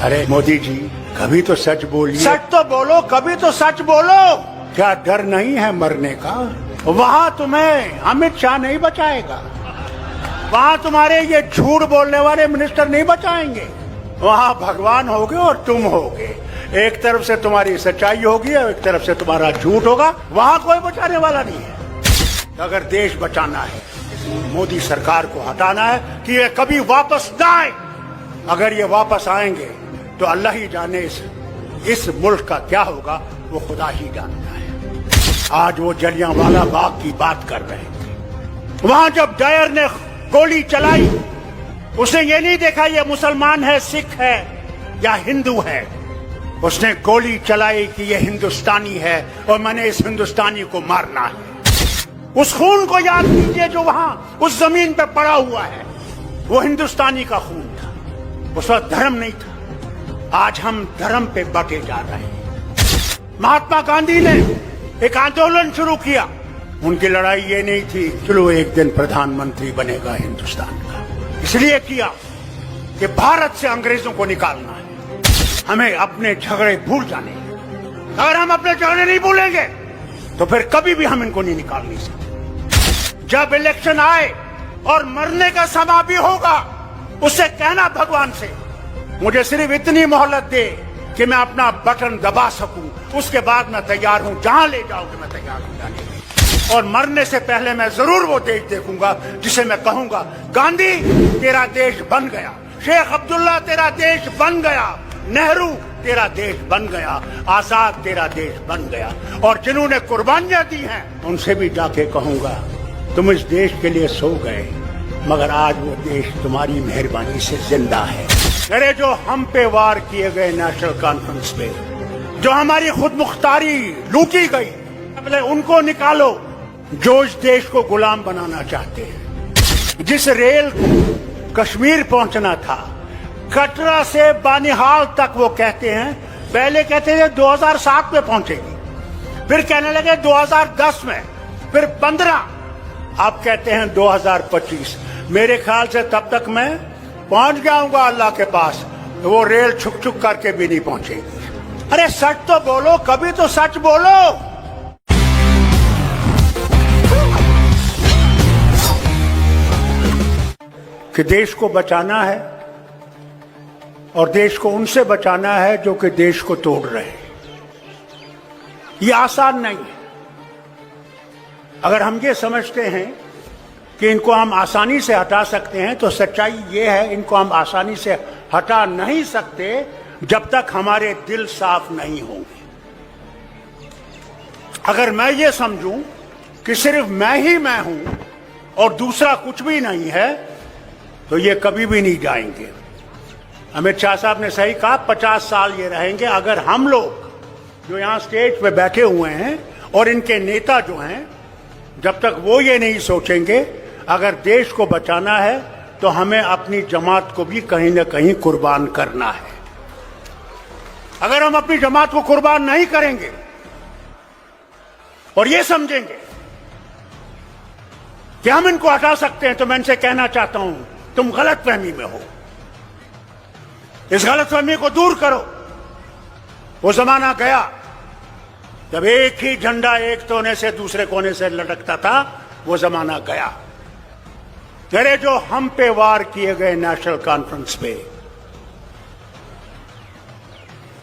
अरे मोदी जी, कभी तो सच बोलिए। सच तो बोलो, कभी तो सच बोलो। क्या डर नहीं है मरने का? वहाँ तुम्हें अमित शाह नहीं बचाएगा, वहाँ तुम्हारे ये झूठ बोलने वाले मिनिस्टर नहीं बचाएंगे। वहाँ भगवान होगे और तुम होगे। एक तरफ से तुम्हारी सच्चाई होगी और एक तरफ से तुम्हारा झूठ होगा। वहाँ कोई बचाने वाला नहीं है। अगर देश बचाना है, मोदी सरकार को हटाना है कि ये कभी वापस ना आए। अगर ये वापस आएंगे तो अल्लाह ही जाने इस मुल्क का क्या होगा, वो खुदा ही जानता है। आज वो जलियांवाला बाग की बात कर रहे थे। वहां जब डायर ने गोली चलाई, उसने ये नहीं देखा ये मुसलमान है, सिख है या हिंदू है। उसने गोली चलाई कि ये हिंदुस्तानी है और मैंने इस हिंदुस्तानी को मारना है। उस खून को याद कीजिए जो वहां उस जमीन पे पड़ा हुआ है। वो हिंदुस्तानी का खून था। उस वक्त धर्म नहीं था। आज हम धर्म पे बटे जा रहे हैं। महात्मा गांधी ने एक आंदोलन शुरू किया। उनकी लड़ाई ये नहीं थी चलो एक दिन प्रधानमंत्री बनेगा हिंदुस्तान का, इसलिए किया कि भारत से अंग्रेजों को निकालना है। हमें अपने झगड़े भूल जाने हैं। अगर हम अपने झगड़े नहीं भूलेंगे तो फिर कभी भी हम इनको नहीं निकाल नहीं सकते। जब इलेक्शन आए और मरने का समय भी होगा, उससे कहना भगवान से मुझे सिर्फ इतनी मोहलत दे कि मैं अपना बटन दबा सकूं, उसके बाद मैं तैयार हूं। जहां ले जाओगे मैं तैयार हूं जाने के। और मरने से पहले मैं जरूर वो देश देखूंगा जिसे मैं कहूंगा गांधी तेरा देश बन गया, शेख अब्दुल्ला तेरा देश बन गया, नेहरू तेरा देश बन गया, आजाद तेरा देश बन गया। और जिन्होंने कुर्बानियां दी हैं उनसे भी जाके कहूंगा तुम इस देश के लिए सो गए, मगर आज वो देश तुम्हारी मेहरबानी से जिंदा है। अरे जो हम पे वार किए गए नेशनल कॉन्फ्रेंस पे, जो हमारी खुद मुख्तारी लूटी गई, पहले उनको निकालो जो इस देश को गुलाम बनाना चाहते हैं। जिस रेल को कश्मीर पहुंचना था, कटरा से बानिहाल तक, वो कहते हैं पहले कहते थे 2007 में पहुंचेगी, फिर कहने लगे 2010 में, फिर 15, अब कहते हैं 2025। मेरे ख्याल से तब तक मैं पहुंच जाऊंगा अल्लाह के पास, तो वो रेल छुक छुक करके भी नहीं पहुंचेगी। अरे सच तो बोलो, कभी तो सच बोलो। कि देश को बचाना है और देश को उनसे बचाना है जो कि देश को तोड़ रहे हैं। ये आसान नहीं है। अगर हम ये समझते हैं कि इनको हम आसानी से हटा सकते हैं, तो सच्चाई ये है इनको हम आसानी से हटा नहीं सकते जब तक हमारे दिल साफ नहीं होंगे। अगर मैं ये समझूं कि सिर्फ मैं ही मैं हूं और दूसरा कुछ भी नहीं है, तो ये कभी भी नहीं जाएंगे। अमित शाह साहब ने सही कहा, 50 साल ये रहेंगे। अगर हम लोग जो यहां स्टेज पे बैठे हुए हैं और इनके नेता जो हैं, जब तक वो ये नहीं सोचेंगे अगर देश को बचाना है तो हमें अपनी जमात को भी कहीं ना कहीं कुर्बान करना है। अगर हम अपनी जमात को कुर्बान नहीं करेंगे और ये समझेंगे कि हम इनको हटा सकते हैं, तो मैं इनसे कहना चाहता हूं तुम गलतफहमी में हो। इस गलतफहमी को दूर करो। वो जमाना गया जब एक ही झंडा एक कोने से दूसरे कोने से लटकता था, वो जमाना गया। अरे जो हम पे वार किए गए नेशनल कॉन्फ्रेंस पे,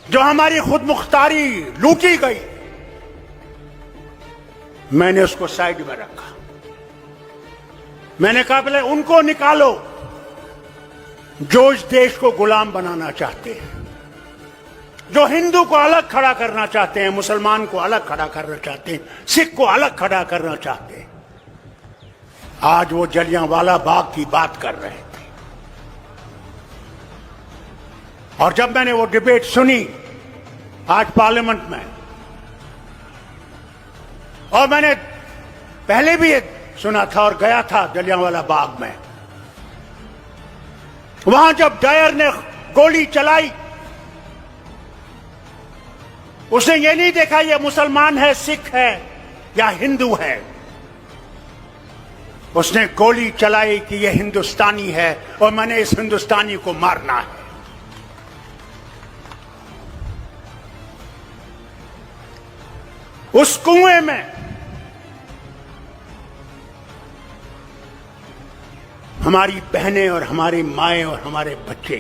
जो हमारी खुद मुख्तारी लूटी गई, मैंने उसको साइड में रखा। मैंने कहा पहले उनको निकालो जो इस देश को गुलाम बनाना चाहते हैं, जो हिंदू को अलग खड़ा करना चाहते हैं, मुसलमान को अलग खड़ा करना चाहते हैं, सिख को अलग खड़ा करना चाहते हैं। आज वो जलियांवाला बाग की बात कर रहे थे। और जब मैंने वो डिबेट सुनी आज पार्लियामेंट में, और मैंने पहले भी सुना था और गया था जलियांवाला बाग में, वहां जब डायर ने गोली चलाई, उसने ये नहीं देखा ये मुसलमान है, सिख है या हिंदू है। उसने गोली चलाई कि ये हिंदुस्तानी है और मैंने इस हिंदुस्तानी को मारना है। उस कुएं में हमारी बहनें और हमारी माएं और हमारे बच्चे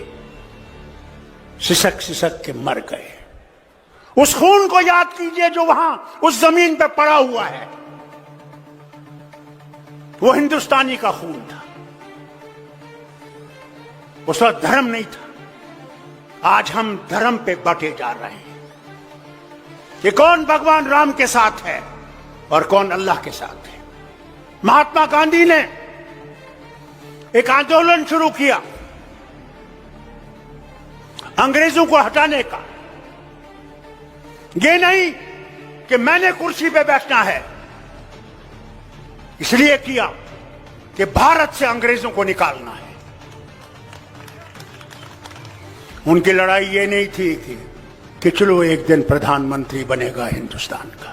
सिसक सिसक के मर गए। उस खून को याद कीजिए जो वहां उस जमीन पे पड़ा हुआ है। वो हिंदुस्तानी का खून था। उस वक्त धर्म नहीं था। आज हम धर्म पे बंटे जा रहे हैं कि कौन भगवान राम के साथ है और कौन अल्लाह के साथ है। महात्मा गांधी ने एक आंदोलन शुरू किया अंग्रेजों को हटाने का। ये नहीं कि मैंने कुर्सी पे बैठना है, इसलिए किया कि भारत से अंग्रेजों को निकालना है। उनकी लड़ाई ये नहीं थी कि चलो एक दिन प्रधानमंत्री बनेगा हिंदुस्तान का।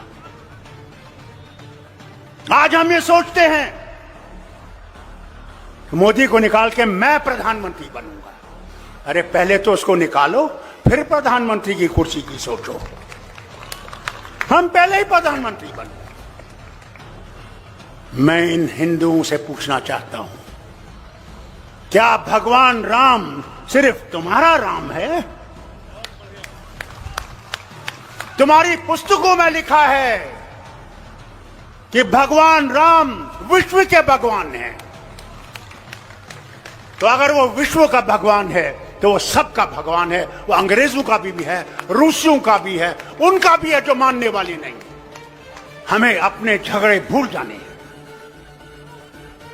आज हम ये सोचते हैं कि मोदी को निकाल के मैं प्रधानमंत्री बनूंगा। अरे पहले तो उसको निकालो, फिर प्रधानमंत्री की कुर्सी की सोचो। हम पहले ही प्रधानमंत्री बने। मैं इन हिंदुओं से पूछना चाहता हूं, क्या भगवान राम सिर्फ तुम्हारा राम है? तुम्हारी पुस्तकों में लिखा है कि भगवान राम विश्व के भगवान हैं। तो अगर वो विश्व का भगवान है तो वो सबका भगवान है। वो अंग्रेजों का भी है, रूसियों का भी है, उनका भी है जो मानने वाली नहीं। हमें अपने झगड़े भूल जाने हैं।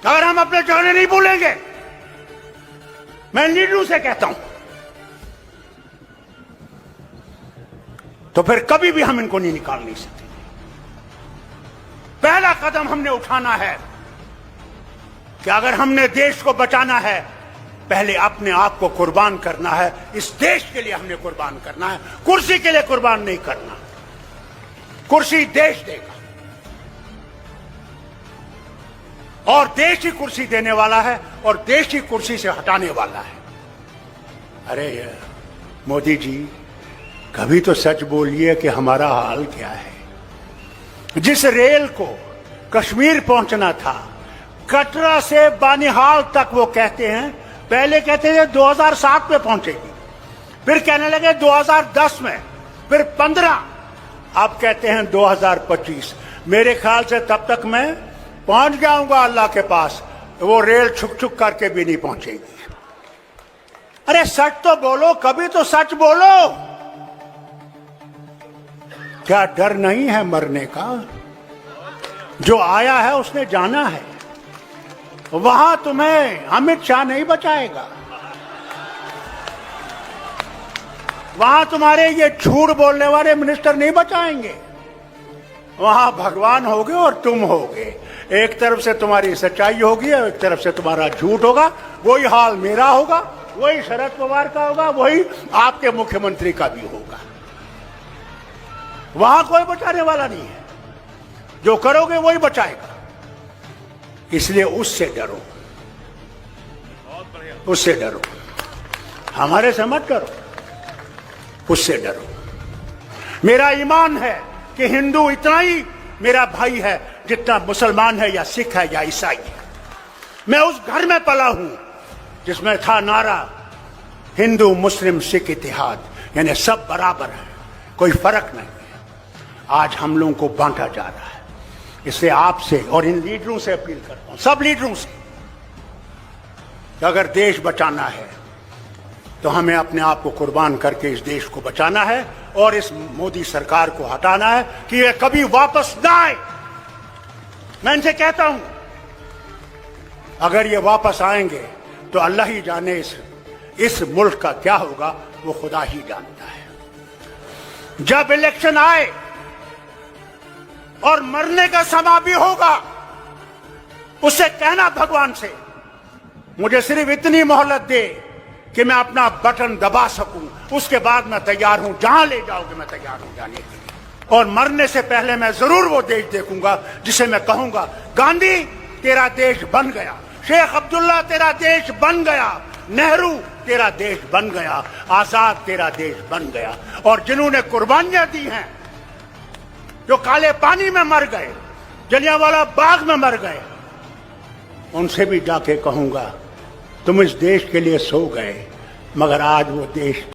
अगर हम अपने झगड़े नहीं भूलेंगे, मैं लीडरों से कहता हूं, तो फिर कभी भी हम इनको नहीं निकाल नहीं सकते। पहला कदम हमने उठाना है कि अगर हमने देश को बचाना है, पहले अपने आप को कुर्बान करना है। इस देश के लिए हमने कुर्बान करना है, कुर्सी के लिए कुर्बान नहीं करना। कुर्सी देश देगा और देश ही कुर्सी देने वाला है और देश ही कुर्सी से हटाने वाला है। अरे मोदी जी, कभी तो सच बोलिए कि हमारा हाल क्या है। जिस रेल को कश्मीर पहुंचना था, कटरा से बानिहाल तक, वो कहते हैं, पहले कहते थे 2007 में पहुंचेगी, फिर कहने लगे 2010 में, फिर 15, अब कहते हैं 2025। मेरे ख्याल से तब तक मैं पहुंच जाऊंगा अल्लाह के पास, वो रेल छुक छुक करके भी नहीं पहुंचेगी। अरे सच तो बोलो, कभी तो सच बोलो। क्या डर नहीं है मरने का? जो आया है उसने जाना है। वहां तुम्हें अमित शाह नहीं बचाएगा। वहां तुम्हारे ये झूठ बोलने वाले मिनिस्टर नहीं बचाएंगे। वहां भगवान होगे और तुम होगे। एक तरफ से तुम्हारी सच्चाई होगी और एक तरफ से तुम्हारा झूठ होगा। वही हाल मेरा होगा, वही शरद पवार का होगा, वही आपके मुख्यमंत्री का भी होगा। वहां कोई बचाने वाला नहीं है। जो करोगे वही बचाएगा। इसलिए उससे डरो, उससे डरो। हमारे से मत डरो, उससे डरो। मेरा ईमान है कि हिंदू इतना ही मेरा भाई है जितना मुसलमान है या सिख है या ईसाई है। मैं उस घर में पला हूं जिसमें था नारा हिंदू मुस्लिम सिख इत्तेहाद, यानी सब बराबर है, कोई फर्क नहीं है। आज हम लोगों को बांटा जा रहा है। इससे आपसे और इन लीडरों से अपील करता हूं, सब लीडरों से, कि अगर देश बचाना है तो हमें अपने आप को कुर्बान करके इस देश को बचाना है और इस मोदी सरकार को हटाना है कि ये कभी वापस ना आए। मैं इनसे कहता हूं, अगर ये वापस आएंगे तो अल्लाह ही जाने इस मुल्क का क्या होगा, वो खुदा ही जानता है। जब इलेक्शन आए और मरने का समय भी होगा, उससे कहना भगवान से, मुझे सिर्फ इतनी मोहलत दे कि मैं अपना बटन दबा सकूं, उसके बाद मैं तैयार हूं, जहां ले जाओगे मैं तैयार हूं जाने के लिए। और मरने से पहले मैं जरूर वो देश देखूंगा जिसे मैं कहूंगा, गांधी तेरा देश बन गया, शेख अब्दुल्ला तेरा देश बन गया, नेहरू तेरा देश बन गया, आजाद तेरा देश बन गया। और जिन्होंने कुर्बानियां दी हैं जो काले पानी में मर गए, जलियांवाला बाग में मर गए, उनसे भी जाके कहूंगा तुम इस देश के लिए सो गए, मगर आज वो देश